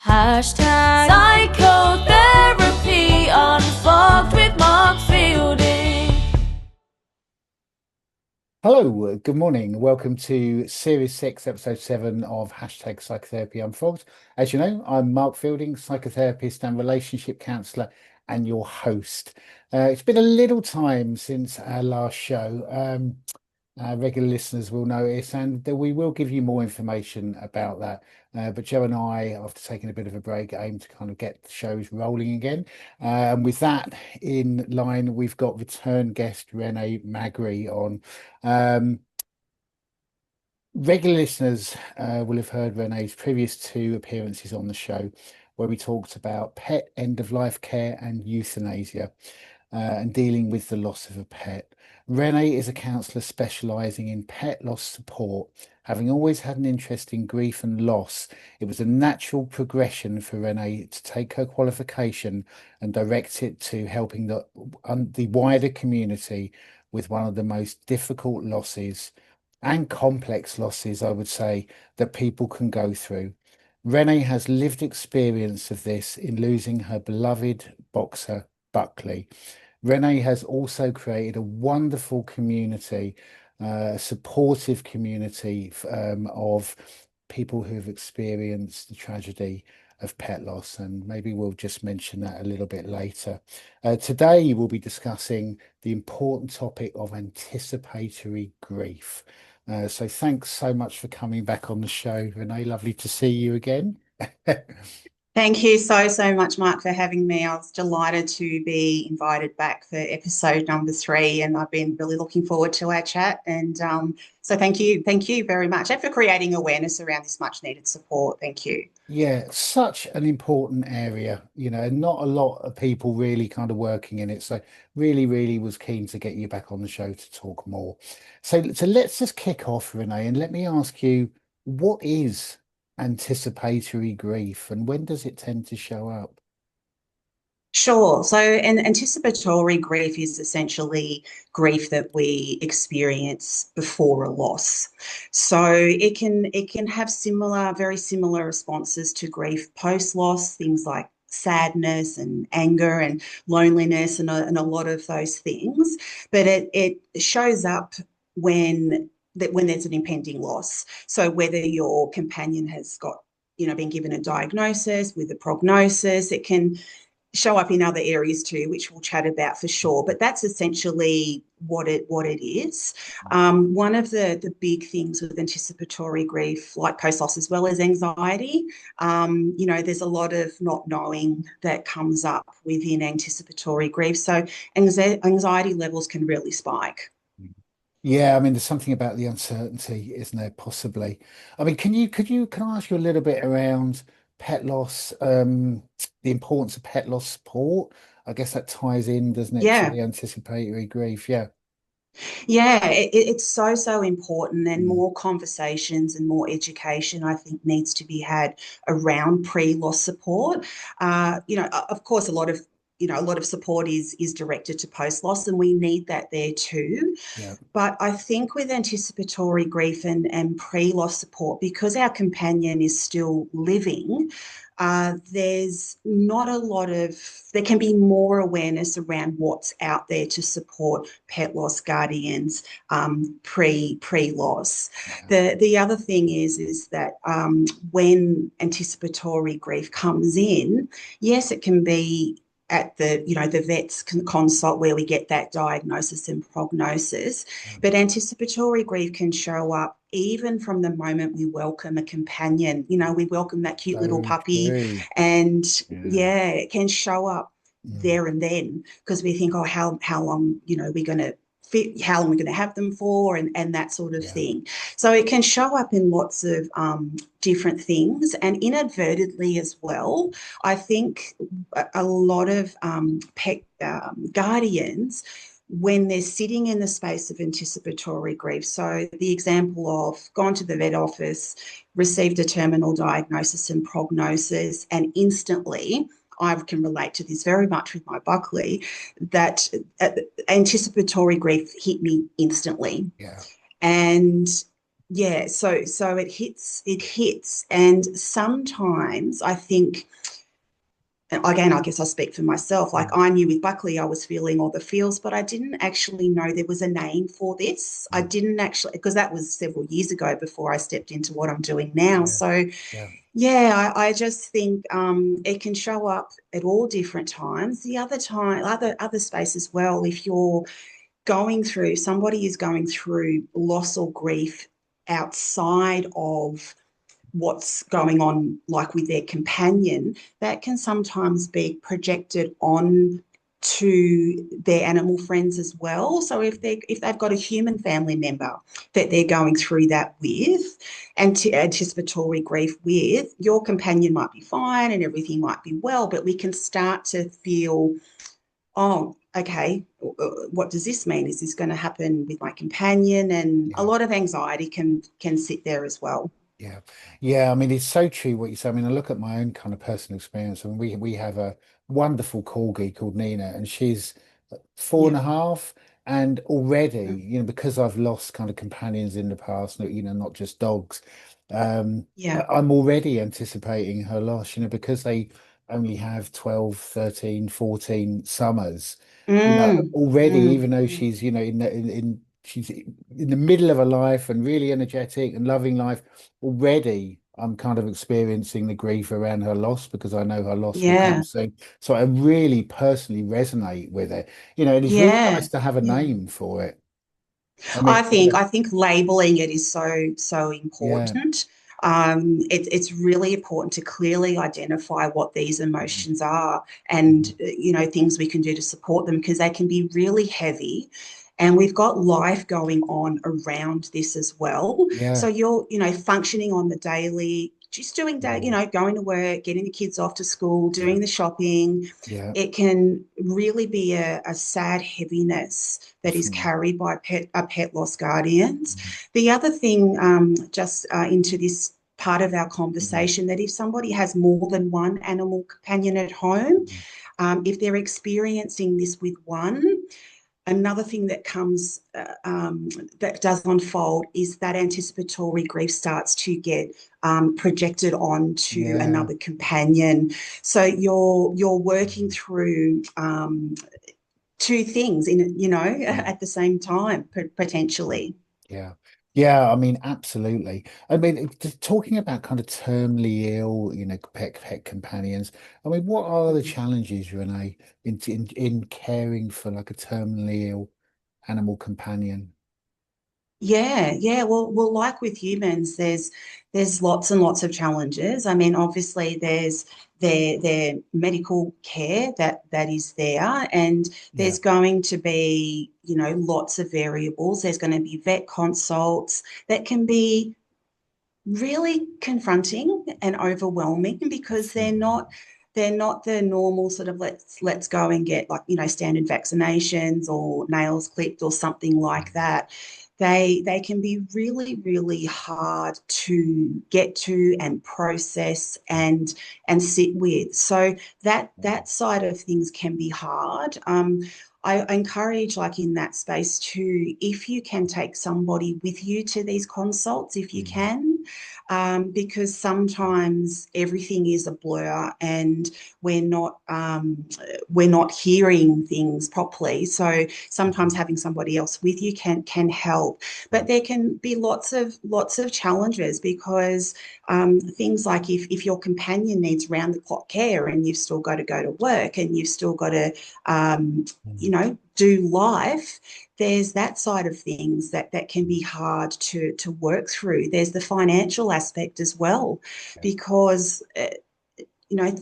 Hashtag psychotherapy unfogged with Mark Fielding. Hello, good morning. Welcome to Series 6, Episode 7 of Hashtag Psychotherapy Unfogged. As you know, I'm Mark Fielding, psychotherapist and relationship counsellor, and your host. It's been a little time since our last show. Our regular listeners will notice, and we will give you more information about that. But Joe and I, after taking a bit of a break, aim to kind of get the shows rolling again. And with that in line, we've got return guest Renee Magri on. Um, Regular listeners will have heard Renee's previous two appearances on the show, where we talked about pet end of life care and euthanasia and dealing with the loss of a pet. Renee is a counsellor specialising in pet loss support. Having always had an interest in grief and loss, it was a natural progression for Renee to take her qualification and direct it to helping the wider community with one of the most difficult losses and complex losses, I would say, that people can go through. Renee has lived experience of this in losing her beloved boxer, Buckley. Renee has also created a wonderful community, a supportive community of people who've experienced the tragedy of pet loss, and maybe we'll just mention that a little bit later. Today, we'll be discussing the important topic of anticipatory grief. So thanks so much for coming back on the show, Renee. Lovely to see you again. Thank you so much, Mark, for having me. I was delighted to be invited back for episode number 3, and I've been really looking forward to our chat. And so thank you very much, and for creating awareness around this much needed support. Thank you. Yeah, such an important area, and not a lot of people really kind of working in it. So really was keen to get you back on the show to talk more. So let's just kick off, Renee, and let me ask you, what is anticipatory grief and when does it tend to show up? Sure. So, an anticipatory grief is essentially grief that we experience before a loss. So it can have very similar responses to grief post loss, things like sadness and anger and loneliness and a lot of those things. But it shows up when there's an impending loss. So whether your companion has got been given a diagnosis with a prognosis, it can show up in other areas too, which we'll chat about for sure. But that's essentially what it is. One of the big things with anticipatory grief, like post loss as well as anxiety, there's a lot of not knowing that comes up within anticipatory grief. So anxiety levels can really spike. Yeah, I mean, there's something about the uncertainty, isn't there? Possibly. I mean, can I ask you a little bit around pet loss, the importance of pet loss support? I guess that ties in, doesn't it, to Yeah. the anticipatory grief? Yeah. Yeah, it's so important, and Mm. more conversations and more education, I think, needs to be had around pre-loss support. Of course, a lot of support is directed to post-loss, and we need that there too. Yeah. But I think with anticipatory grief and pre-loss support, because our companion is still living, there's not a lot of, there can be more awareness around what's out there to support pet loss guardians pre-loss. Yeah. The other thing is that when anticipatory grief comes in, yes, it can be at the vet's consult where we get that diagnosis and prognosis, Yeah. but anticipatory grief can show up even from the moment we welcome a companion. We welcome that cute little So puppy, true. and Yeah. yeah, it can show up Mm. there and then, because we think, oh, how long we're going to fit, how long we're going to have them for, and that sort of Yeah. thing. So it can show up in lots of different things, and inadvertently as well. I think a lot of pet guardians, when they're sitting in the space of anticipatory grief. So the example of gone to the vet office, received a terminal diagnosis and prognosis, and instantly, I can relate to this very much with my Buckley, that anticipatory grief hit me instantly. Yeah. And yeah, so it hits, and sometimes I think, and again, I guess I speak for myself. Like Mm, I knew with Buckley, I was feeling all the feels, but I didn't actually know there was a name for this. I mm, didn't actually, because that was several years ago before I stepped into what I'm doing now. yeah, So yeah, yeah, I just think it can show up at all different times. The other time, other space as well. If you're going through, somebody is going through loss or grief outside of what's going on, like with their companion, that can sometimes be projected on to their animal friends as well. So if they've got a human family member that they're going through that with, anticipatory grief with, your companion might be fine and everything might be well, but we can start to feel, oh, okay, what does this mean? Is this going to happen with my companion? And a yeah. lot of anxiety can sit there as well. Yeah, yeah. I mean, it's so true what you say. I mean, I look at my own kind of personal experience, and we have a wonderful corgi called Nina, and she's four and Yeah. a half, and already, because I've lost kind of companions in the past, not just dogs. Yeah. I'm already anticipating her loss, because they only have 12, 13, 14 summers. Mm, Already, mm, even though mm. she's, she's in the middle of her life and really energetic and loving life. Already, I'm kind of experiencing the grief around her loss because I know her loss will come Yeah, soon. So I really personally resonate with it. And it's really yeah, nice to have a yeah. name for it. I I mean, think I think labeling it is so yeah, important. It's really important to clearly identify what these mhm, emotions are, and mhm, things we can do to support them, because they can be really heavy. And we've got life going on around this as well. So yeah, you're, functioning on the daily, just doing day, mhm, going to work, getting the kids off to school, yeah, doing the shopping. yeah, It can really be a sad heaviness that is definitely. carried by pet loss guardians. Mhm, The other thing, just into this part of our mhm, conversation, that if somebody has more than one animal companion at home, mhm, if they're experiencing this with one, another thing that comes that does unfold is that anticipatory grief starts to get projected onto yeah, another companion. So you're working mhm, through two things in mm, at the same time potentially. yeah. Yeah, I mean, absolutely. I mean, just talking about kind of terminally ill, pet companions. I mean, what are the challenges, Renee, in caring for like a terminally ill animal companion? Yeah, yeah. Well, like with humans, there's lots and lots of challenges. I mean, obviously, there's their medical care that is there, and Yeah. there's going to be, lots of variables. There's going to be vet consults that can be really confronting and overwhelming, because Definitely. they're not the normal sort of let's go and get, like, standard vaccinations or nails clipped or something like Mhm. that. They can be really, really hard to get to and process and sit with. So that side of things can be hard. I encourage, like in that space too, if you can take somebody with you to these consults, if you Mhm. can, because sometimes everything is a blur and we're not we're not hearing things properly. So sometimes Mhm. having somebody else with you can help, but there can be lots of challenges, because things like if your companion needs round the clock care and you've still got to go to work and you've still got to um, Mhm. do life, there's that side of things that can Mhm. be hard to work through. There's the financial aspect as well, Yeah. because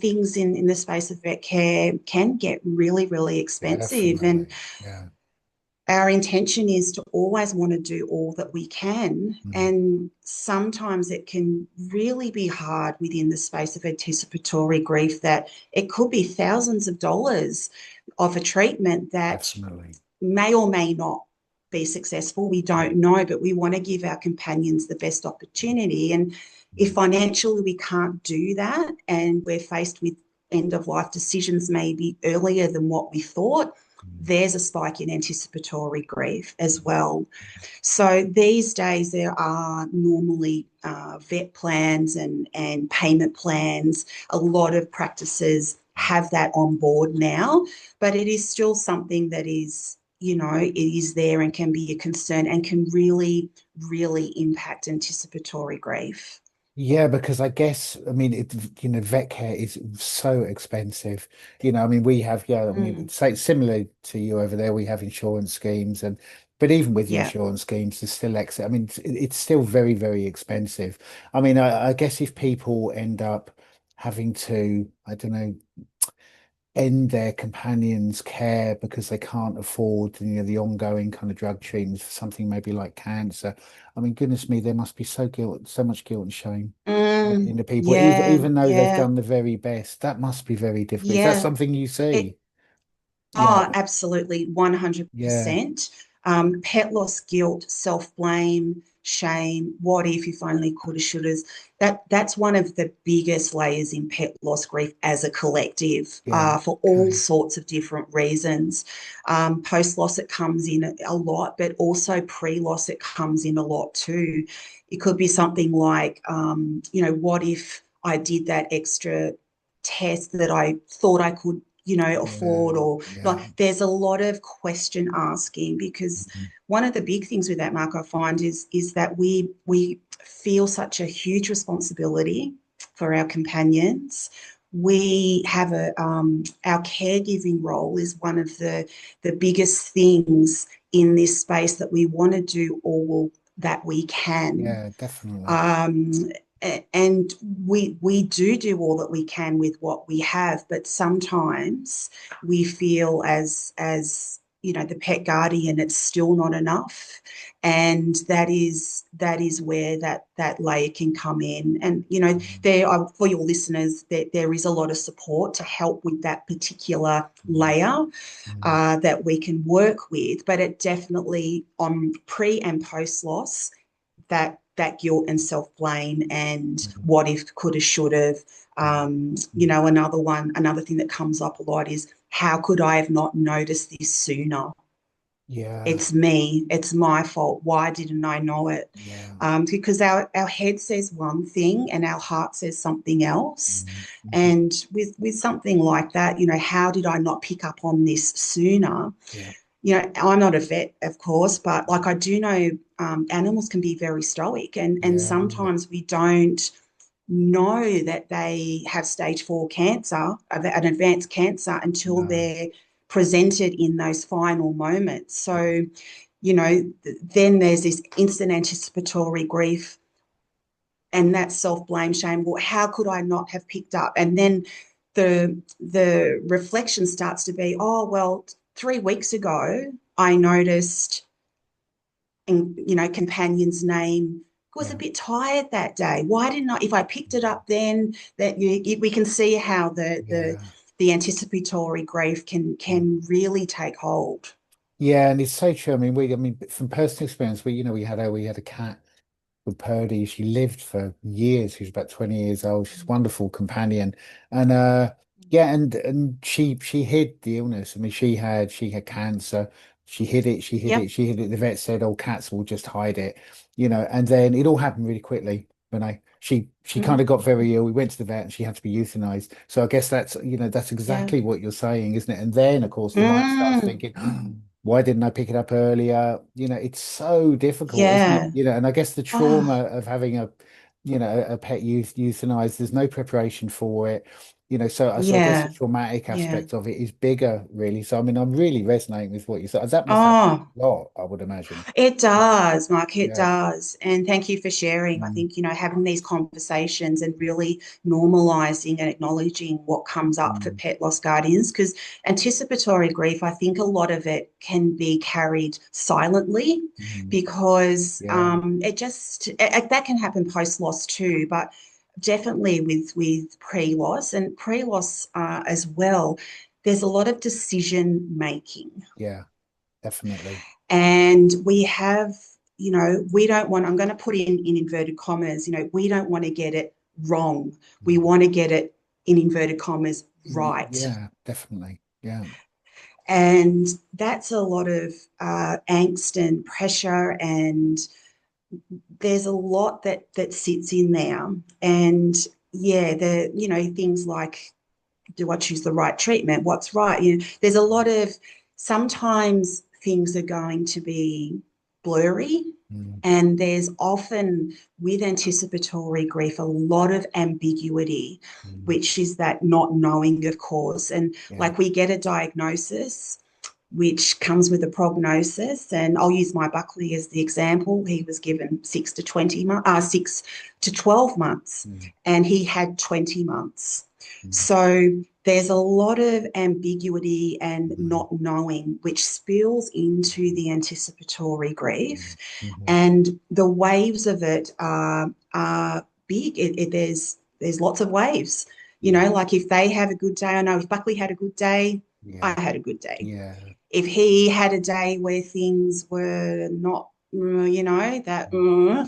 things in the space of vet care can get really, really expensive. And Definitely. Yeah. our intention is to always want to do all that we can. Mhm. And sometimes it can really be hard within the space of anticipatory grief, that it could be thousands of dollars of a treatment that Definitely. may or may not be successful. We don't know, but we want to give our companions the best opportunity. And if Mhm. financially we can't do that, and we're faced with end-of-life decisions may be earlier than what we thought, Mm. there's a spike in anticipatory grief as well. So these days there are normally vet plans and payment plans. A lot of practices have that on board now, but it is still something that is, it is there and can be a concern and can really, really impact anticipatory grief. Yeah, because I guess, I mean, vet care is so expensive. I mean, we have, yeah, I mean, Mm, say similar to you over there, we have insurance schemes but even with the yeah. insurance schemes, there's still excess. I mean, it's still very, very expensive. I mean, I guess if people end up having to, I don't know, end their companion's care because they can't afford, the ongoing kind of drug treatments for something maybe like cancer. I mean, goodness me, there must be so much guilt and shame in the people, Yeah, even though they've yeah, done the very best. That must be very difficult. Is that yeah. something you It, see? Yeah, Oh, absolutely, yeah, 100%. Pet loss guilt, self-blame, shame, what if only coulda, shouldas. That's one of the biggest layers in pet loss grief as a collective, yeah. for all Okay. sorts of different reasons. Post-loss, it comes in a lot, but also pre-loss, it comes in a lot too. It could be something like, what if I did that extra test that I thought I could afford, Yeah, or like yeah. there's a lot of question asking, because Mhm. one of the big things with that, Mark, I find is that we feel such a huge responsibility for our companions. We have our caregiving role is one of the biggest things in this space, that we want to do all that we can. Yeah, definitely. Um, and we do all that we can with what we have, but sometimes we feel as the pet guardian, it's still not enough, and that is where that layer can come in. And Mhm. there are, for your listeners, there is a lot of support to help with that particular Mhm. layer, Mhm. that we can work with, but it definitely, on pre and post loss, that guilt and self-blame and Mhm. what if, coulda, shoulda. Mhm. Another thing that comes up a lot is, how could I have not noticed this sooner? Yeah, It's me. It's my fault. Why didn't I know it? yeah. Because our head says one thing and our heart says something else. Mhm. Mhm. And with something like that, how did I not pick up on this sooner? Yeah, I'm not a vet, of course, but like, I do know, animals can be very stoic, and yeah, sometimes we don't know that they have stage 4 cancer, an advanced cancer, until no. they're presented in those final moments. So, then there's this instant anticipatory grief and that self-blame, shame. Well, how could I not have picked up? And then the reflection starts to be, oh, well, 3 weeks ago I noticed, and companion's name was a Yeah. bit tired that day. Why didn't I? If I picked it up then, that we can see how Yeah. the anticipatory grief Mm. can really take hold. Yeah, and it's so true. I mean, from personal experience, we had a cat with Purdy. She lived for years. She was about 20 years old. She's a wonderful companion. And yeah, and she hid the illness. I mean, she had cancer. She hid it, she hid it, Yep. she hid it. The vet said, "Oh, cats will just hide it," and then it all happened really quickly. When she kind of Mm. got very ill. We went to the vet and she had to be euthanized. So I guess that's Yeah. exactly what you're saying, isn't it? And then of course the mind starts Mm. thinking, why didn't I pick it up earlier? It's so difficult, isn't it? Yeah. And I guess the Oh, trauma of having a pet euthanized, there's no preparation for it. So I guess the yeah. traumatic Yeah. aspect of it is bigger, really. So I mean, I'm really resonating with what you said. That must happen Oh, a lot, I would imagine. it does, Mark, it Yeah. does. And thank you for sharing. I Mm, think, having these conversations and really normalizing and acknowledging what comes up for mm, pet loss guardians, because anticipatory grief, I think a lot of it can be carried silently, mm. because Yeah, that can happen post loss too, but definitely with pre loss, and pre loss as well. There's a lot of decision making, yeah, definitely. and we have, we don't want, I'm going to put in inverted commas, we don't want to get it wrong. We Mm, want to get it, in inverted commas, right. Yeah, definitely. Yeah. And that's a lot of angst and pressure, and there's a lot that sits in there. And yeah, things like, do I choose the right treatment? What's right? There's a lot of, sometimes things are going to be blurry. Mm, And there's often, with anticipatory grief, a lot of ambiguity, mm, which is that not knowing, of course. And yeah. like, we get a diagnosis, which comes with a prognosis. And I'll use my Buckley as the example. He was given 6 to 12 months, Mm, and he had 20 months. mm, So there's a lot of ambiguity and mm, not knowing, which spills into mm, the anticipatory grief. mm, mhm. And the waves of it are big. There's lots of waves. Mm, Like, if they have a good day, I know if Buckley had a good day, yeah. I had a good day. Yeah. If he had a day where things were not, that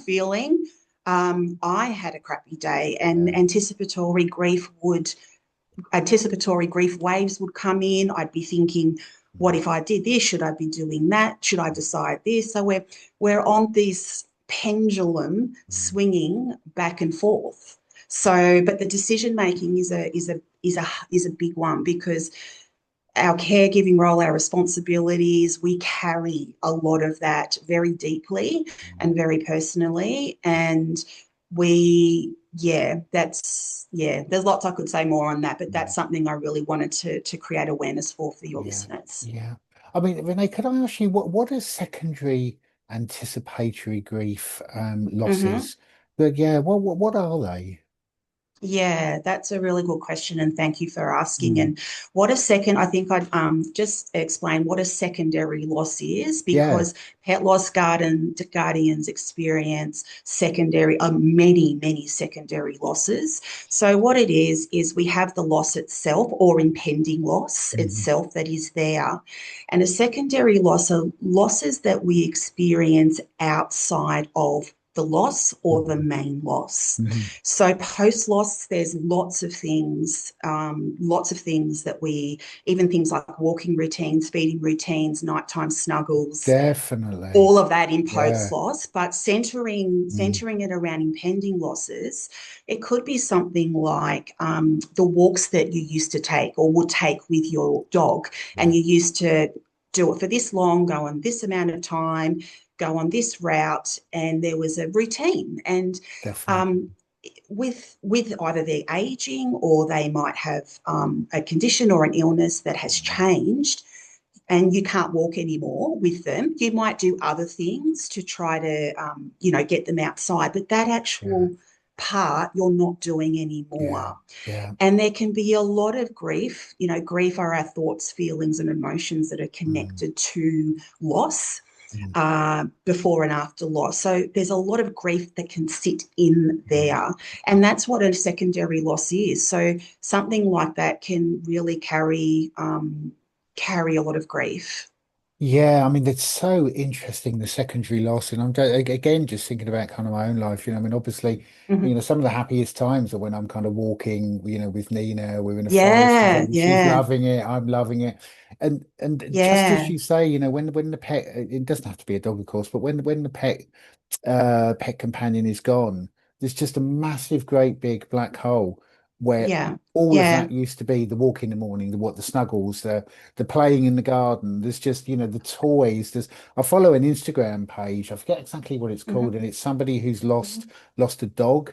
feeling, I had a crappy day, and Yeah. anticipatory grief waves would come in. I'd be thinking, what Mm, if I did this? Should I be doing that? Should I decide this? So we're on this pendulum mm, swinging back and forth. So, but the decision making is a big one, because our caregiving role, our responsibilities, we carry a lot of that very deeply mm, and very personally. And there's lots I could say more on that, but mm. that's something I really wanted to create awareness for your Yeah, listeners. yeah. I mean, Renee, could I ask you what are secondary anticipatory grief Mm-hmm. losses? But yeah, what are they? Yeah, that's a really good question, and thank you for asking. Mm. And I think I'd just explain what a secondary loss is, Yeah. because pet loss guardians experience many secondary losses. So what it is we have the loss itself, or impending loss Mhm. itself, that is there, and a secondary loss are losses that we experience outside of the loss or the Mhm. main loss. Mhm. So post loss, there's lots of things that even things like walking routines, feeding routines, nighttime snuggles, Definitely. all of that in post Yeah. loss. But centering Mm. centering it around impending losses, it could be something like the walks that you used to take or would take with your dog, and Yeah. you used to do it for this long, go on this amount of time, go on this route, and there was a routine. And Definitely. um, with either their aging, or they might have a condition or an illness that has Mm. changed, and you can't walk anymore with them, you might do other things to try to, get them outside. But that Yeah. actual part you're not doing Yeah. anymore. Yeah. And there can be a lot of grief. Grief are our thoughts, feelings, and emotions that are Mm. connected to loss, Mm. before and after loss. So there's a lot of grief that can sit in Mm. there. And that's what a secondary loss is. So something like that can really carry a lot of grief. Yeah, I mean, it's so interesting, the secondary loss. And again, just thinking about kind of my own life, I mean, obviously, Mhm. some of the happiest times are when I'm kind of walking, with Nina, we're in a forest or Yeah, something. She's yeah, loving it, I'm loving it. And just as yeah. you say, when the pet, it doesn't have to be a dog, of course, but when the pet companion is gone, there's just a massive, great big black hole where Yeah, all of yeah. that used to be the walk in the morning, the snuggles, the playing in the garden. There's just, the toys. I follow an Instagram page. I forget exactly what it's called, Mhm, and it's somebody who's mhm, lost a dog.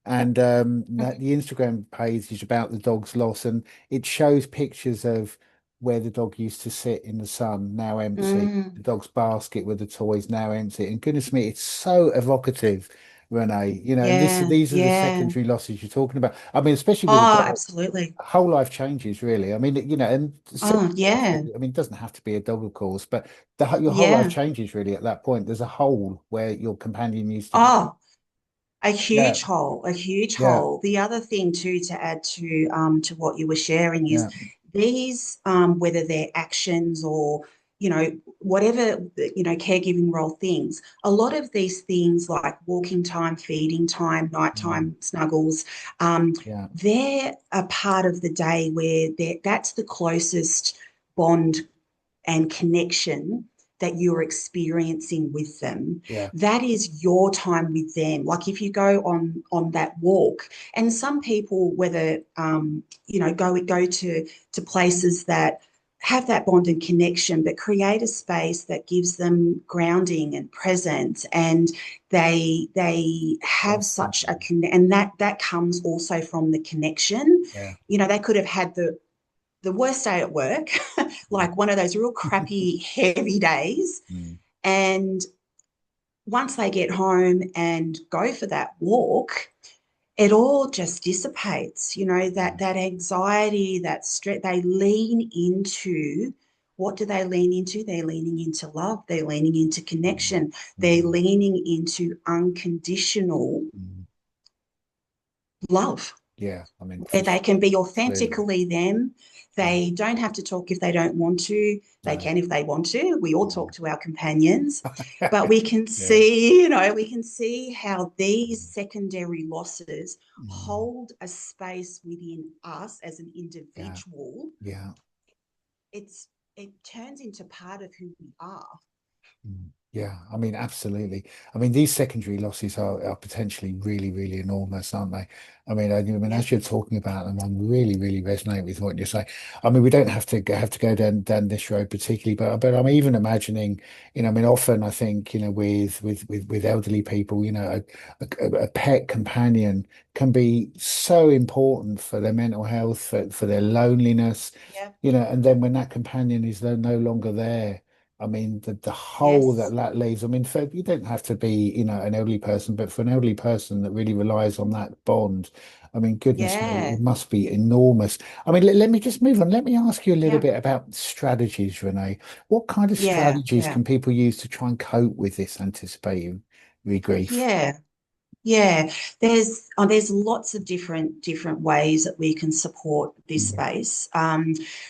And that mhm, the Instagram page is about the dog's loss, and it shows pictures of where the dog used to sit in the sun, now empty, the mm. dog's basket with the toys now empty. And goodness me, it's so evocative, Renee. And Yeah, these are the yeah. secondary losses you're talking about. I mean, especially with a Oh, dog, absolutely. whole life changes really. I mean, and similar Oh, stuff yeah, I mean, it doesn't have to be a dog, of course, but your whole life yeah. changes really at that point. There's a hole where your companion used to be. Oh, a Yeah, huge hole, a huge yeah, hole. The other thing too, to add to what you were sharing, is yeah. these, whether they're actions or whatever, caregiving role things, a lot of these things like walking time, feeding time, nighttime snuggles, they're a part of the day where that's the closest bond and connection that you're experiencing with them. Yeah. That is your time with them. Like if you go on that walk, and some people, whether go to places that have that bond and connection, but create a space that gives them grounding and presence, and they have such a and that comes also from the connection. Yeah. They could have had the worst day at work, like one of those real crappy, heavy days. And once they get home and go for that walk, it all just dissipates, that anxiety, that stress. They lean into, what do they lean into? They're leaning into love. They're leaning into connection. They're leaning into unconditional love. Yeah, I mean, Where they can be authentically absolutely. them. They don't have to talk if they don't want to. They can if they want to. We all talk to our companions, but we can see, we can see how these secondary losses hold a space within us as an individual. Yeah. It turns into part of who we are. Yeah, I mean, absolutely. I mean, these secondary losses are potentially really, really enormous, aren't they? I mean, as you're talking about them, I'm really, really resonate with what you're saying. I mean, we don't have to go down this road particularly, but I'm even imagining, I mean, often I think, with elderly people, a pet companion can be so important for their mental health, for their loneliness, Yeah. and then when that companion is no longer there. I mean, the hole Yes. that leaves. I mean, you don't have to be, an elderly person, but for an elderly person that really relies on that bond, I mean, goodness me, Yeah. it must be enormous. I mean, let me just move on. Let me ask you a little Yeah. bit about strategies, Renee. What kind of Yeah. strategies Yeah. can people use to try and cope with this anticipating grief? Yeah. Yeah, there's lots of different ways that we can support this Mm. space.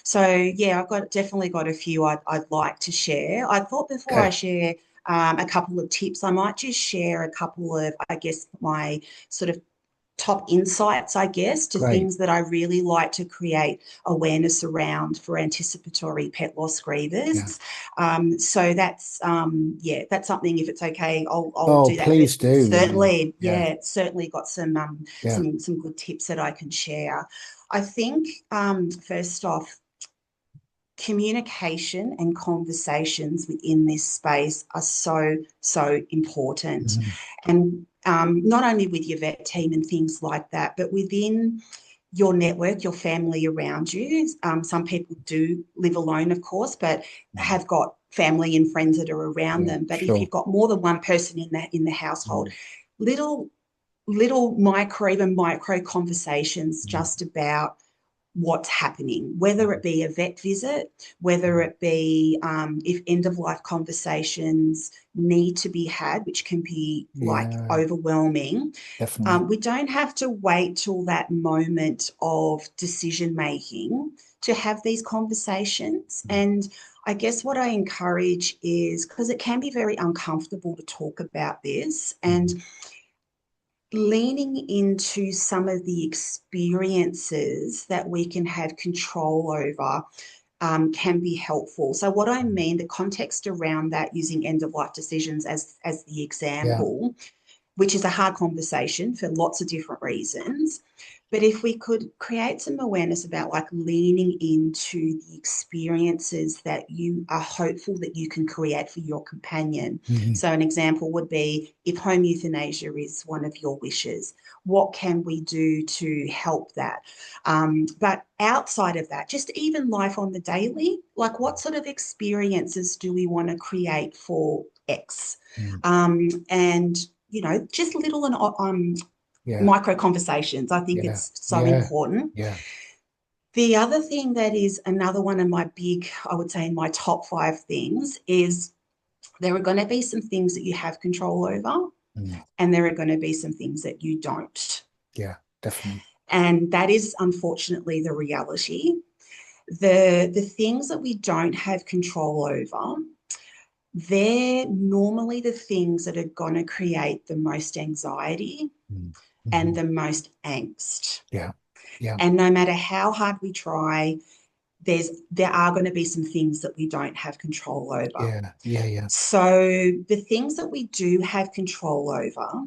So yeah, I've definitely got a few I'd like to share. I thought before I Okay, share a couple of tips, I might just share a couple of, I guess, my sort of top insights, I guess, to great. things that I really like to create awareness around for anticipatory pet loss Yeah. grievers. So that's something. If it's okay, I'll Oh, do that. But please do, Renee. certainly, Yeah, certainly got yeah, some good tips that I can share. I think first off, communication and conversations within this space are so important. Mhm. And not only with your vet team and things like that, but within your network, your family around you. Some people do live alone, of course, but Mhm. have got family and friends that are around Yeah, them. But if sure. you've got more than one person in the household, Mm. little even micro conversations Mm. just about what's happening, whether it be a vet visit, whether Mm. it be if end of life conversations need to be had, which can be like Yeah, overwhelming. definitely. We don't have to wait till that moment of decision making to have these conversations. Mm. And I guess what I encourage is, because it can be very uncomfortable to talk about this, and Mm. leaning into some of the experiences that we can have control over can be helpful. So what I Mm. mean, the context around that, using end of life decisions as the Yeah. example, which is a hard conversation for lots of different reasons. But if we could create some awareness about like leaning into the experiences that you are hopeful that you can create for your companion. Mhm. So an example would be, if home euthanasia is one of your wishes, what can we do to help that? But outside of that, just even life on the daily, like what sort of experiences do we want to create for X? Mm. And just little and Yeah. micro conversations. I think Yeah. it's so Yeah. important. Yeah. The other thing that is another one of my big, I would say, in my top 5 things is, there are going to be some things that you have control over, Mm. and there are going to be some things that you don't. Yeah. Definitely. And that is unfortunately the reality. The things that we don't have control over, they're normally the things that are going to create the most anxiety and Mm-hmm. the most angst. Yeah. Yeah. And no matter how hard we try, there are going to be some things that we don't have control over. Yeah. Yeah. Yeah. So the things that we do have control over,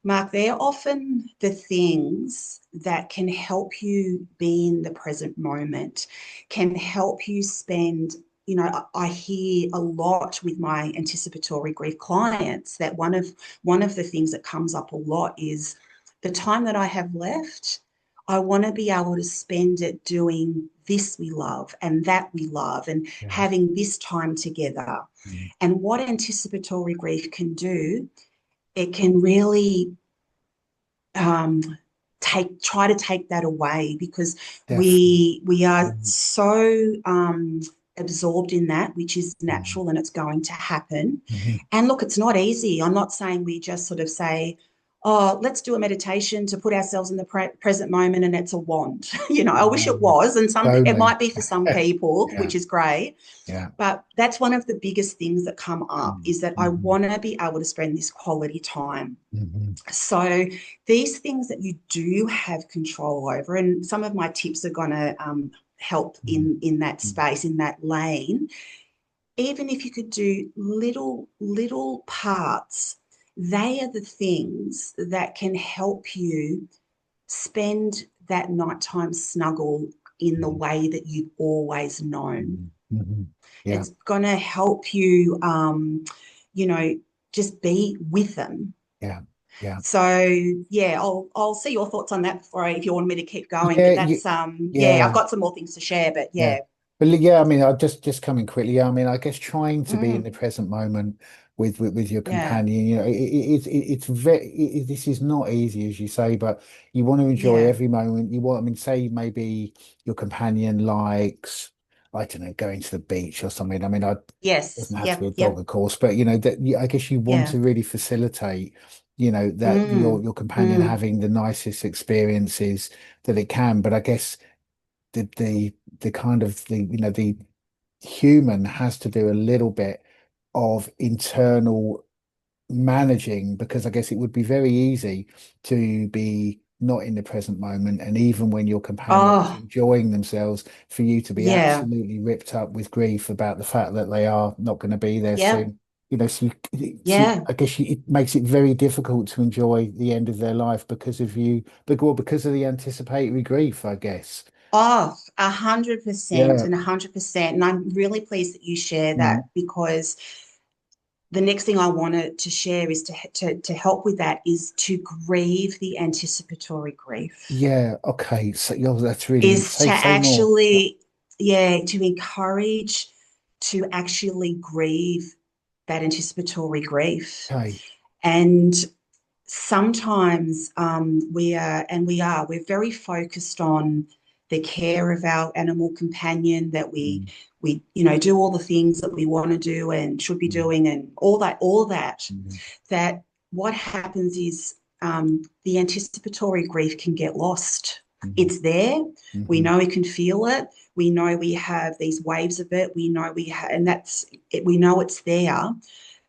Mark, they're often the things that can help you be in the present moment, can help you spend. I hear a lot with my anticipatory grief clients that one of the things that comes up a lot is the time that I have left. I want to be able to spend it doing this we love and that we love and Yeah. having this time together. Mm. And what anticipatory grief can do, it can really um, try to take that away because Definitely. we are Mm-hmm. so absorbed in that, which is Mm-hmm. natural and it's going to happen. Mm-hmm. And look, it's not easy. I'm not saying we just sort of say, oh, let's do a meditation to put ourselves in the present moment and it's a wand. I wish it No, was, and it only. might be for some people, Yeah. which is great. Yeah. But that's one of the biggest things that come up is that I Mm-hmm. want to be able to spend this quality time. Mm-hmm. So these things that you do have control over, and some of my tips are going to help in that Mm-hmm. space, in that lane. Even if you could do little parts, they are the things that can help you spend that nighttime snuggle in the way that you've always known. Mm-hmm. Mm-hmm. Yeah. It's going to help you, you know, just be with them. Yeah. Yeah. So yeah, I'll see your thoughts on that before if you want me to keep going. Yeah. But that's yeah, I've Yeah. got some more things to share. But Yeah. yeah, But yeah, I mean, I just coming quickly. Yeah, I mean, I guess trying to be in the mm, present moment with your yeah, companion, it's very, this is not easy, as you say, but you want to enjoy yeah, every moment. I mean, say maybe your companion likes, I don't know, going to the beach or something. I mean, yes, doesn't have to be yep, a dog, yep, of course, but I guess you want yeah, to really facilitate, that mm, your companion mm, having the nicest experiences that it can. But I guess the kind of the human has to do a little bit of internal managing, because I guess it would be very easy to be not in the present moment, and even when your companion is oh, enjoying themselves, for you to be yeah, absolutely ripped up with grief about the fact that they are not going to be there yep, soon. yeah. I guess it makes it very difficult to enjoy the end of their life because of you, because of the anticipatory grief, I guess. Oh, 100% Yeah. and 100%. And I'm really pleased that you share Mm. that because the next thing I wanted to share is to help with that is to grieve the anticipatory grief, Yeah. Okay. So that's really is to say more. actually, yeah, to encourage to actually grieve that anticipatory grief. Okay. And sometimes we're very focused on the care of our animal companion, that we Mm, we do all the things that we want to do and should be mm, doing and all that mm, that what happens is the anticipatory grief can get lost. mm, It's there. We mm, know we can feel it. We know we have these waves of it. We know we have, and that's it, we know it's there.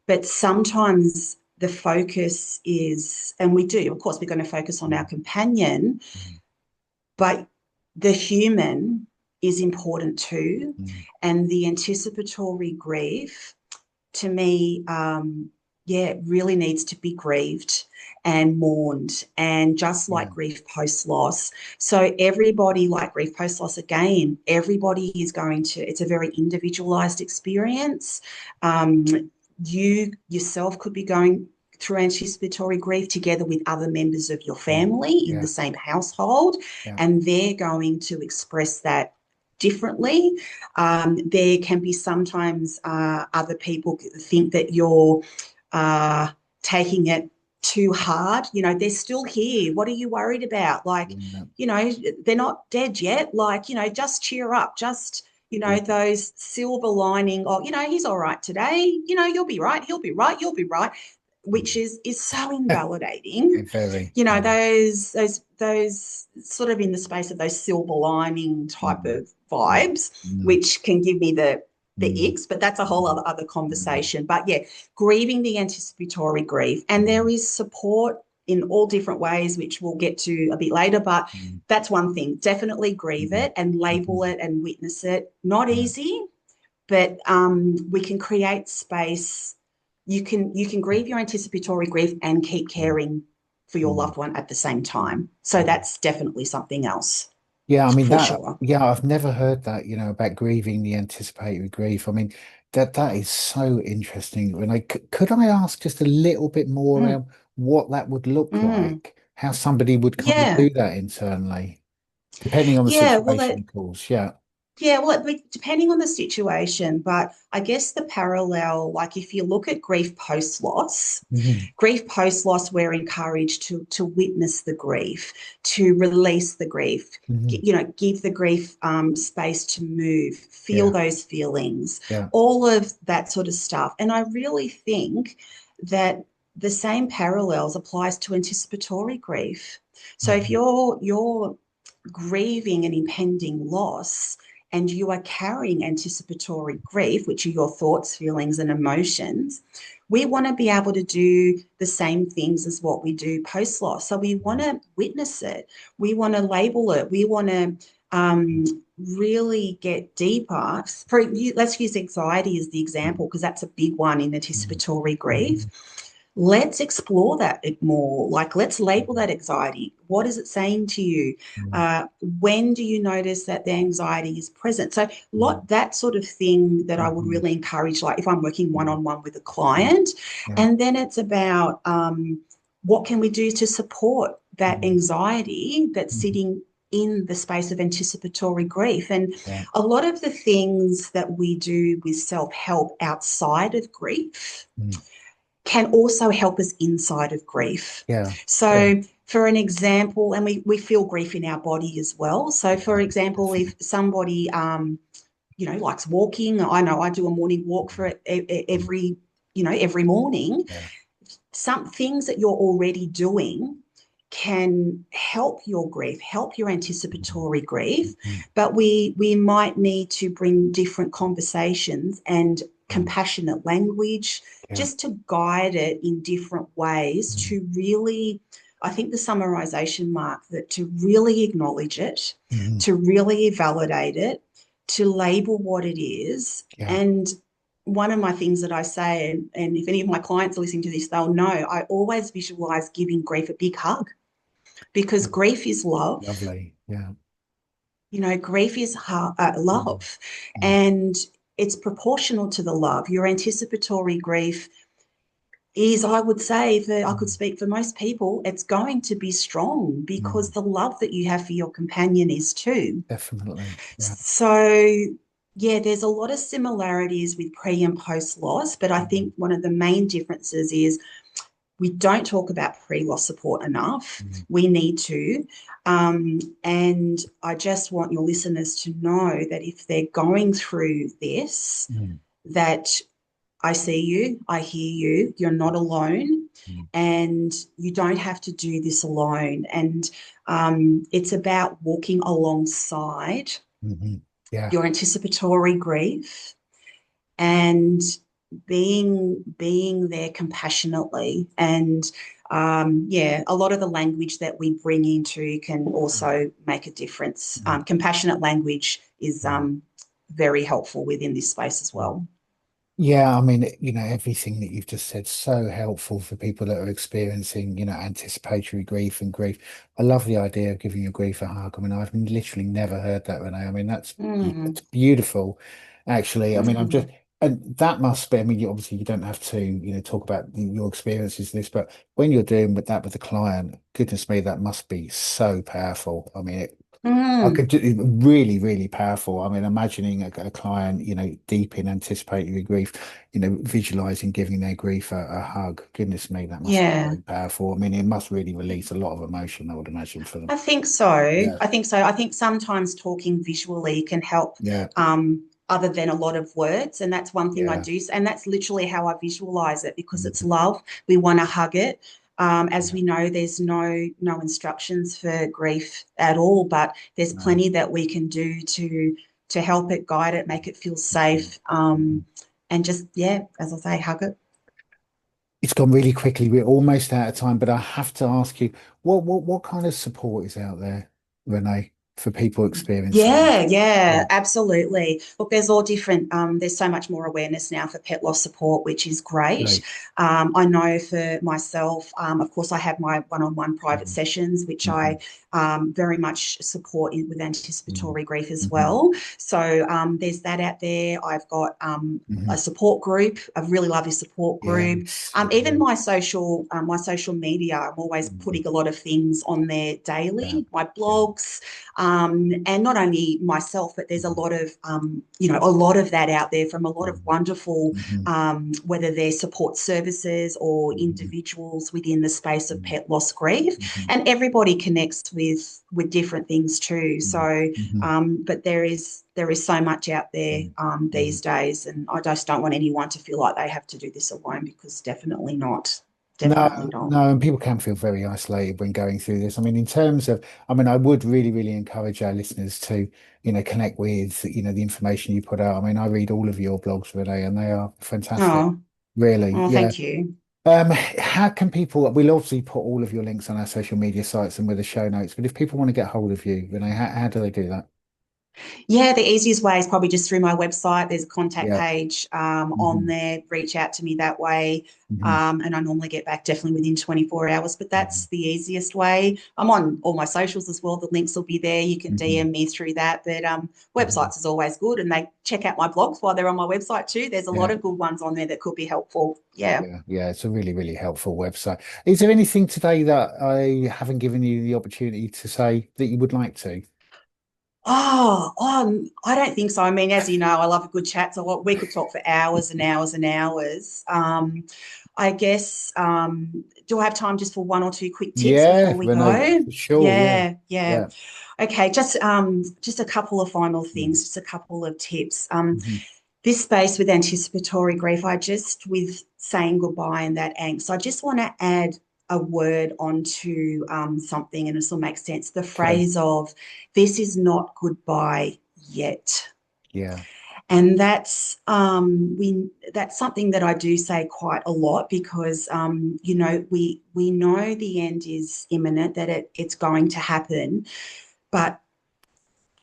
But sometimes the focus is, and we do, of course, we're going to focus on our mm, companion, mm, but the human is important too. mm. And the anticipatory grief, to me, yeah, really needs to be grieved and mourned. And just like Yeah. grief post loss. So, everybody, like grief post loss, again, everybody is going to, it's a very individualized experience. Um, you yourself could be going through anticipatory grief together with other members of your Yeah. family in the Yeah. same household, Yeah. and they're going to express that differently. There can be sometimes other people think that you're uh, taking it too hard. They're still here. What are you worried about? Like, Yeah. they're not dead yet. Like, just cheer up. Just, Yeah. those silver lining, or, he's all right today. You'll be right. He'll be right. You'll be right. which is so invalidating. Very. You know, those sort of in the space of those silver lining type of vibes, which can give me the icks, but that's a whole other conversation. But yeah, grieving the anticipatory grief, and there is support in all different ways, which we'll get to a bit later, but that's one thing. Definitely grieve it and label it and witness it. Not easy, but we can create space. You can grieve your anticipatory grief and keep caring for your loved one at the same time. So that's definitely something else. Yeah, I mean for sure. yeah, I've never heard that, about grieving the anticipatory grief. I mean, that is so interesting. Renee, could I ask just a little bit more around what that would look like? How somebody would kind of Yeah. do that internally, depending on the Yeah. Well, situation, of course. Yeah. yeah, well, depending on the situation, but I guess the parallel, like if you look at grief post loss, we're encouraged to witness the grief, to release the grief, give the grief space to move, feel those feelings, all of that sort of stuff. And I really think that the same parallels applies to anticipatory grief. So if you're grieving an impending loss, and you are carrying anticipatory grief, which are your thoughts, feelings, and emotions, we want to be able to do the same things as what we do post-loss. So we want to witness it. We want to label it. We want to really get deeper. Let's use anxiety as the example, because that's a big one in anticipatory grief. Let's explore that more. Like, let's label that anxiety. What is it saying to you? When do you notice that the anxiety is present? So that sort of thing that I would really encourage, like if I'm working one-on-one with a client, and then it's about what can we do to support that anxiety that's sitting in the space of anticipatory grief. And a lot of the things that we do with self-help outside of grief can also help us inside of grief. So for an example, and we feel grief in our body as well. So for example, if somebody, likes walking, I know I do a morning walk for every morning, some things that you're already doing can help your grief, help your anticipatory grief, but we might need to bring different conversations and compassionate language just to guide it in different ways to really, I think the summarization mark, that to really acknowledge it, to really validate it, to label what it is. And one of my things that I say, and if any of my clients are listening to this, they'll know, I always visualize giving grief a big hug, because grief is love. Lovely. Yeah. Grief is love, and it's proportional to the love. Your anticipatory grief is, I would say, I could speak for most people, it's going to be strong because the love that you have for your companion is too. Definitely. Yeah. So, there's a lot of similarities with pre and post loss, but I think one of the main differences is we don't talk about pre-loss support enough. We need to. And I just want your listeners to know that if they're going through this, that I see you, I hear you, you're not alone, and you don't have to do this alone. And it's about walking alongside your anticipatory grief and being there compassionately. And a lot of the language that we bring into can also make a difference. Compassionate language is very helpful within this space as well. Yeah, I mean, everything that you've just said, so helpful for people that are experiencing, anticipatory grief and grief. I love the idea of giving your grief a hug. I mean, I've literally never heard that, Renee. I mean, that's beautiful, actually. I mean, and that must be, I mean, obviously you don't have to, talk about your experiences in this, but when you're doing with the client, goodness me, that must be so powerful. I mean, I could do really, really powerful. I mean, imagining a client, deep in anticipatory grief, visualizing giving their grief a hug. Goodness me, that must be very powerful. I mean, it must really release a lot of emotion, I would imagine, for them. I think so. I think sometimes talking visually can help other than a lot of words. And that's one thing I Yeah. do. And that's literally how I visualize it because it's Mhm. love. We want to hug it. As Yeah. we know, there's no instructions for grief at all, but there's No. plenty that we can do to help it, guide it, make it feel Mhm. safe, Mhm. and just, yeah, as I say, hug it. It's gone really quickly. We're almost out of time, but I have to ask you, what kind of support is out there, Renee, for people experiencing this? Yeah, yeah, Yeah, absolutely. Look, there's all different, there's so much more awareness now for pet loss support, which is great. great. I know for myself, of course, I have my one-on-one private Mhm. sessions, which I Mhm. very much support with Mhm. anticipatory grief as Mhm. well. So there's that out there. I've got a Mhm. support group, a really lovely support group. Yes, Even yeah. my social media, I'm always Mhm. putting a lot of things on there Yeah, daily, my yeah. blogs, and not only myself, but there's a Mhm. lot of, a lot of that out there from a lot of Mhm. wonderful, Mhm. whether they're support services or Mhm. individuals within the space of Mhm. pet loss grief. Mhm. And everybody connects with different things too. Mhm. So, Mhm. but there is so much out there Mhm. these Mhm. days, and I just don't want anyone to feel like they have to do this alone because definitely not. No, Definitely not. no, and people can feel very isolated when going through this. I mean, in terms of, I mean, I would really, really encourage our listeners to, connect with, the information you put out. I mean, I read all of your blogs, Renee, and they are fantastic. Oh, Really, oh, yeah. thank you. How can people, we'll obviously put all of your links on our social media sites and with the show notes, but if people want to get hold of you, Renee, how do they do that? Yeah, the easiest way is probably just through my website. There's a contact Yeah. page on Hmm. there. Reach out to me that way. Hmm. And I normally get back definitely within 24 hours, but Hmm. that's the easiest way. I'm on all my socials as well. The links will be there. You can Hmm. DM me through that. But Hmm. websites is always good. And they check out my blogs while they're on my website too. There's a lot Yeah. of good ones on there that could be helpful. Yeah. Yeah, yeah, it's a really, really helpful website. Is there anything today that I haven't given you the opportunity to say that you would like to? I don't think so. I mean, as you know, I love a good chat, so we could talk for hours and hours and hours. I guess, do I have time just for one or two quick tips Yeah, before we Renee, go? for sure. Yeah, Yeah, yeah. yeah. Okay, just a couple of final Mm. things, just a couple of tips. Mhm. This space with anticipatory grief, with saying goodbye and that angst, I just want to add a word onto something, and this will make sense. The Okay. phrase of "this is not goodbye yet." Yeah. And that's something that I do say quite a lot because we know the end is imminent, that it's going to happen, but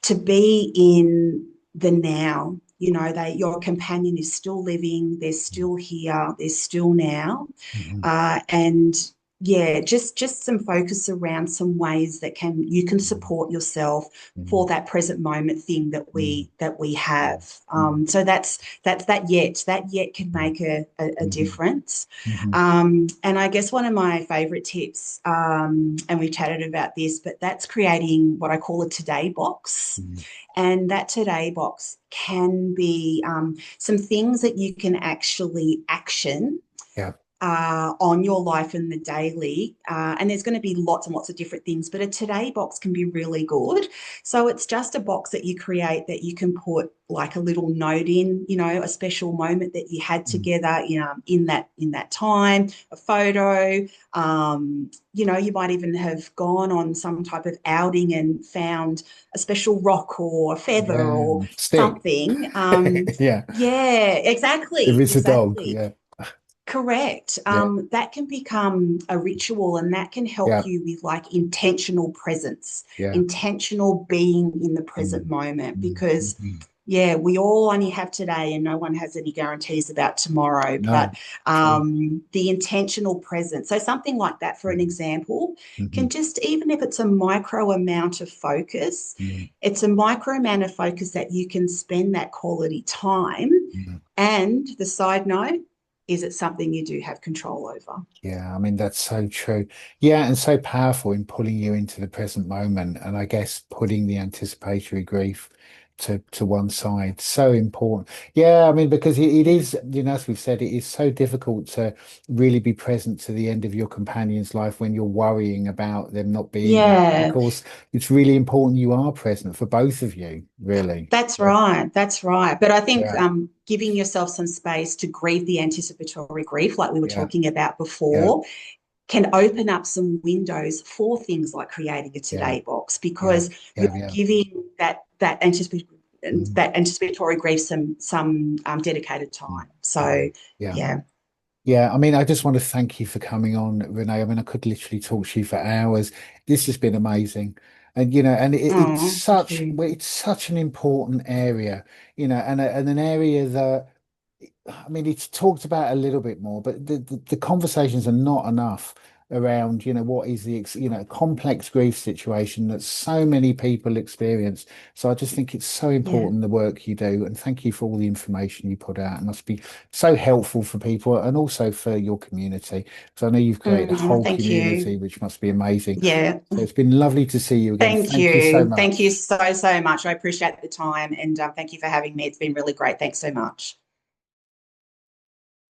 to be in the now, your companion is still living, they're still here, they're still now, Mhm. and yeah, just some focus around some ways that you can Mhm. support yourself for Mhm. that present moment thing that Mhm. we have. Mhm. So that's that yet can make a Mhm. difference. Mhm. And I guess one of my favorite tips, and we've chatted about this, but that's creating what I call a today box. Mhm. And that today box can be some things that you can actually action Yeah. on your life in the daily. And there's going to be lots and lots of different things, but a today box can be really good. So it's just a box that you create that you can put like a little note in, a special moment that you had Mhm. together, in that time, a photo. You might even have gone on some type of outing and found a special rock or a feather Yeah. or Stick. something. Yeah. Yeah, If exactly, it's a dog. exactly. Yeah. Correct. Yeah. That can become a ritual and that can help Yeah. you with like intentional presence, Yeah. intentional being in the present Mhm. moment. Mhm. Because, Mhm. yeah, we all only have today and no one has any guarantees about tomorrow. But No. True. the intentional presence. So, something like that, for an Mhm. example, Mhm. can just, even if it's a micro amount of focus, Mhm. it's a micro amount of focus that you can spend that quality time. Mhm. And the side note, is it something you do have control over? Yeah, I mean, that's so true. Yeah, and so powerful in pulling you into the present moment. And I guess putting the anticipatory grief to one side. So important. Yeah, I mean, because it Yeah. is, as we've said, it is so difficult to really be present to the end of your companion's life when you're worrying about them not being there. Of Yeah. course, it's really important you are present for both of you, really. That's Yeah, right. That's right. But I think yeah, giving yourself some space to grieve the anticipatory grief, like we were yeah, talking about yeah, before, can open up some windows for things like creating a yeah, today box yeah, because yeah, you're yeah. giving Mm, that anticipatory grief some dedicated mm, time. yeah, So yeah. yeah. Yeah, I mean, I just want to thank you for coming on, Renee. I mean, I could literally talk to you for hours. This has been amazing. And and Oh, thank you. it's such an important area, and an area that I mean, it's talked about a little bit more, but the conversations are not enough around, what is the, complex grief situation that so many people experience. So I just think it's so Yeah. important the work you do, and thank you for all the information you put out. It must be so helpful for people and also for your community. So I know you've created a whole Thank you. community, which must be amazing. Yeah. So it's been lovely to see you again. Thank Thank you so you. Thank you much. so, so much. I appreciate the time and thank you for having me. It's been really great. Thanks so much.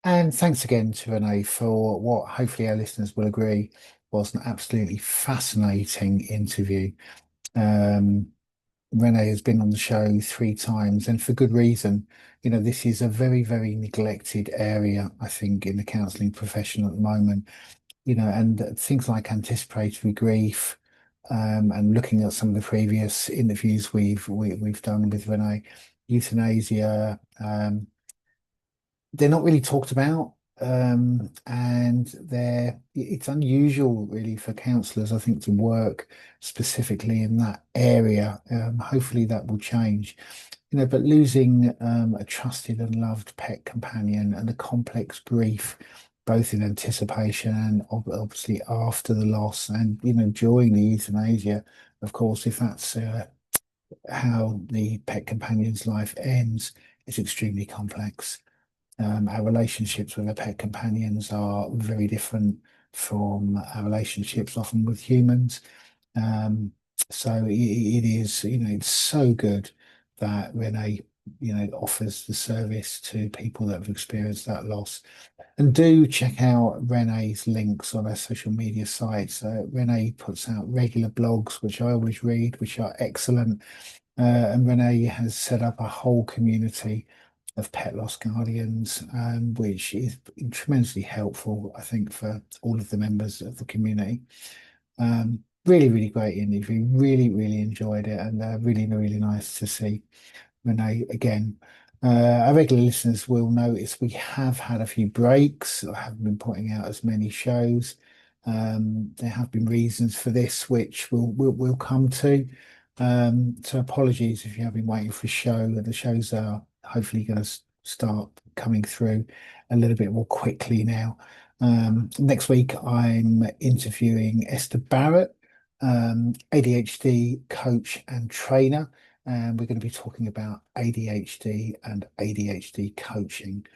And thanks again to Renee for what hopefully our listeners will agree was an absolutely fascinating interview. Um, Renee has been on the show 3 times, and for good reason. This is a very, very neglected area, I think, in the counselling profession at the moment. And things like anticipatory grief, and looking at some of the previous interviews we've done with Renee, euthanasia. They're not really talked about, and it's unusual really for counsellors, I think, to work specifically in that area. Hopefully that will change. But losing a trusted and loved pet companion and the complex grief, both in anticipation and obviously after the loss, and during the euthanasia, of course, if that's how the pet companion's life ends, is extremely complex. Our relationships with our pet companions are very different from our relationships often with humans. Um, so it is, it's so good that Renee, offers the service to people that have experienced that loss. And do check out Renee's links on our social media sites. Renee puts out regular blogs, which I always read, which are excellent. And Renee has set up a whole community of pet loss guardians, which is tremendously helpful, I think, for all of the members of the community. Really, really great interview. Really, really enjoyed it, and really, really nice to see Renee again. Our regular listeners will notice we have had a few breaks. I haven't been putting out as many shows. There have been reasons for this, which we'll come to. So apologies if you have been waiting for a show. The shows are hopefully going to start coming through a little bit more quickly now. Next week, I'm interviewing Esther Barrett, ADHD coach and trainer, and we're going to be talking about ADHD and ADHD coaching.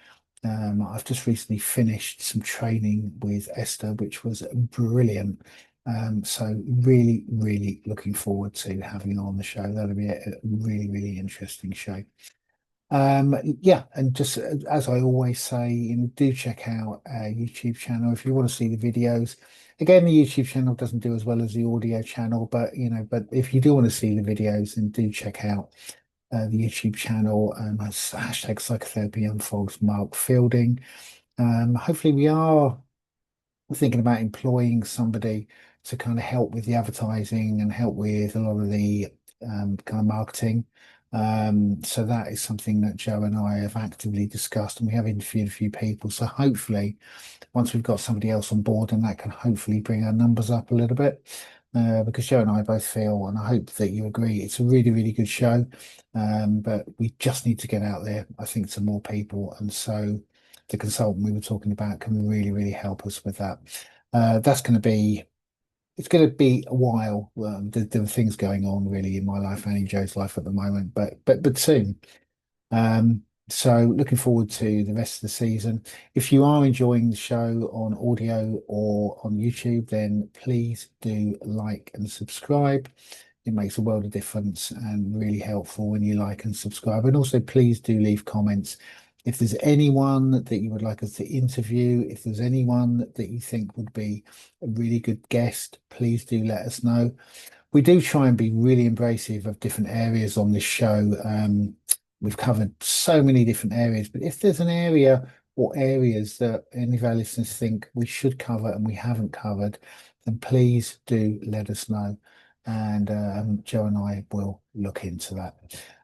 I've just recently finished some training with Esther, which was brilliant. So really, really looking forward to having her on the show. That'll be a really, really interesting show. Yeah, and just as I always say, do check out our YouTube channel if you want to see the videos. Again, the YouTube channel doesn't do as well as the audio channel, but if you do want to see the videos, then do check out the YouTube channel. That's hashtag psychotherapy unfolds Mark Fielding. Hopefully we are thinking about employing somebody to kind of help with the advertising and help with a lot of the kind of marketing. So that is something that Joe and I have actively discussed, and we have interviewed a few people. So hopefully, once we've got somebody else on board, and that can hopefully bring our numbers up a little bit. Because Joe and I both feel, and I hope that you agree, it's a really, really good show. But we just need to get out there, I think, to more people. And so the consultant we were talking about can really, really help us with that. That's going to be, it's going to be a while. There are things going on really in my life and in Joe's life at the moment, but soon. So looking forward to the rest of the season. If you are enjoying the show on audio or on YouTube, then please do like and subscribe. It makes a world of difference and really helpful when you like and subscribe. And also, please do leave comments. If there's anyone that you would like us to interview, if there's anyone that you think would be a really good guest, please do let us know. We do try and be really embracive of different areas on this show. We've covered so many different areas, but if there's an area or areas that any of our listeners think we should cover and we haven't covered, then please do let us know. And Joe and I will look into that.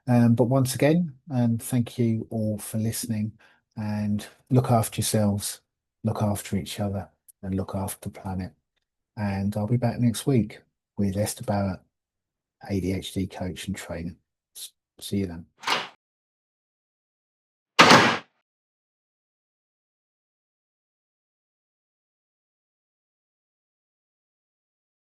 But once again, thank you all for listening, and look after yourselves, look after each other, and look after the planet. And I'll be back next week with Esther Barrett, ADHD coach and trainer. See you then.